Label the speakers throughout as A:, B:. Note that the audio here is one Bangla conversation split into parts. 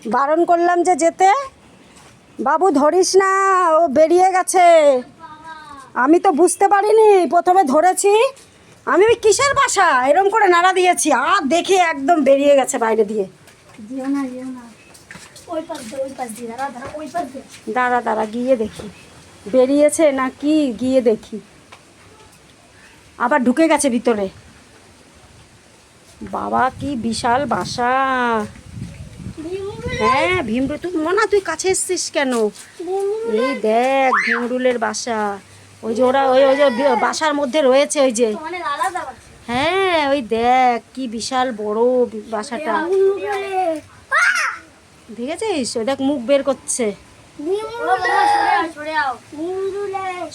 A: বারণ করলাম যে যেতে, বাবু ধরিস না, ও বেরিয়ে গেছে। আমি তো বুঝতে পারিনি, প্রথমে ধরেছি আমি ওই কিসের বাসা এরম করে নাড়া দিয়েছি, আর দেখে একদম বেরিয়ে গেছে বাইরে দিয়ে। দাঁড়া দাঁড়া গিয়ে দেখি বেরিয়েছে না কি, গিয়ে দেখি। আবার ঢুকে গেছে ভিতরে। বাবা কি বিশাল বাসা। হ্যাঁ ভীমরুল, তুই মনা তুই কাছে এসছিস কেন? এই দেখ ভীমরুলের বাসা। ওই যে ওরা ওই ওই যে বাসার মধ্যে রয়েছে ওই যে। হ্যাঁ ওই দেখ কি বিশাল বড় বাসাটা, দেখেছিস? ওই দেখ মুখ বের করছে।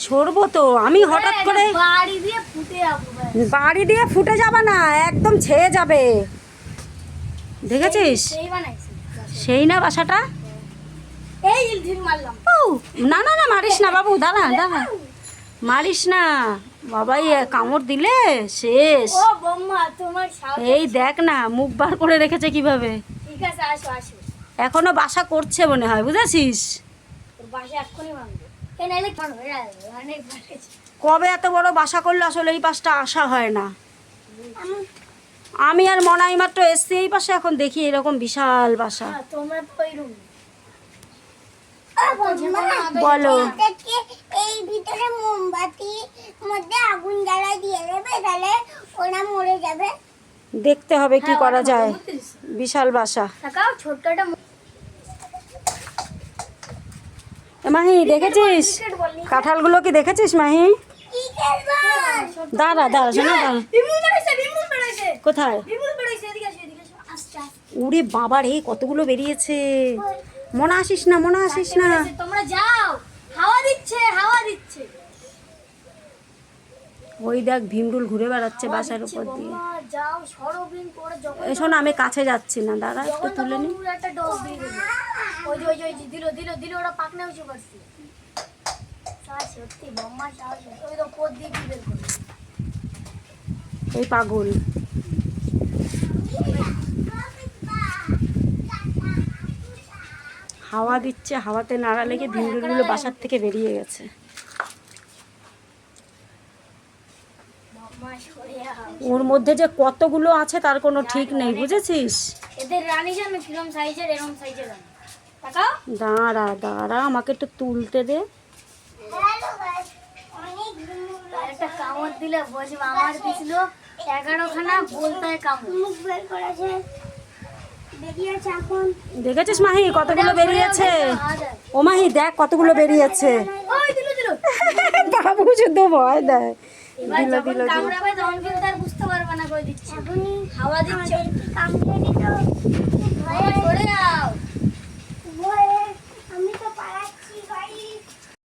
A: সরবো তো আমি, হঠাৎ করে বাড়ি দিয়ে ফুটে যাবে না, একদম ছেয়ে যাবে। দেখেছিস? সেই না বাসাটা। না না না মারিস না বাবু, দাঁড়া দাঁড়া, মারিস না বাবা, কামড় দিলে শেষ। এই দেখ না মুখ বার করে রেখেছে কিভাবে। এখনো বাসা করছে মনে হয়, বুঝেছিস? কবে এত বড় বাসা করলো, আসলে এই পাশটা আসা হয় না। আমি আর মনাই মাত্র এসছি এই পাশে, এখন দেখি এরকম বিশাল বাসা। বলো
B: এই ভিতরে মোমবাতির মধ্যে আগুন জ্বালা দিয়ে দেবে, তাহলে ওরা মরে যাবে।
A: দেখতে হবে কি করা যায়। বিশাল বাসা। মাহি দেখেছিস কাঁঠালগুলো? কি দেখেছিস মাহি? দাঁড়া দাঁড়া শোনা, দাঁড়া। কোথায়? উড়ে বাবা রে, কতগুলো বেরিয়েছে। মনে আসিস না, মনে আসিস না।
B: তোমরা যাও, হাওয়া দিচ্ছে, হাওয়া দিচ্ছে।
A: ওই দেখ ভীমরুল ঘুরে বেড়াচ্ছে বাসার উপর দিয়ে।
B: যাও সরবিন করে যখন
A: শোন আমি কাছে যাচ্ছি না, দাঁড়া একটু তুলে নি।
B: একটা ডোজ দিয়ে দেবে। ওই যে দিল দিল দিল, ওরা পাকনা উঠে পড়ছে। সত্যি বম্মা সাহস, ওই তো পদ দিয়ে কি বের করে।
A: এই পাগল। হাওয়া দিচ্ছে, হাওয়াতে নাড়া লেগে ভীমরুলগুলো বাসার থেকে বেরিয়ে গেছে। ওর মধ্যে যে কতগুলো আছে তার কোনো ঠিক নেই, বুঝেছিস?
B: এদের রানী জানো কিরম সাইজের, এরকম সাইজের রানী। তাকাও,
A: দাঁড়া দাঁড়া আমাকে একটু তুলতে দে।
B: একটা কামড় দিলে বসবে, আমার দিছিল 11খানা বলতায় কামড়। মুখ বের করেছে, বেরিয়েছে এখন।
A: দেখেছিস মাহি কতগুলো বেরিয়েছে? ও মাহি দেখ কতগুলো বেরিয়েছে।
B: ওই দিল দিল,
A: বাবু শুধু ভয় দেয়।
B: এবার যখন কামড়াবে তখন কিন্তু আর বুঝতে পারবে না কই দিচ্ছে। হাওয়া দিচ্ছে, কামড়ে দিল।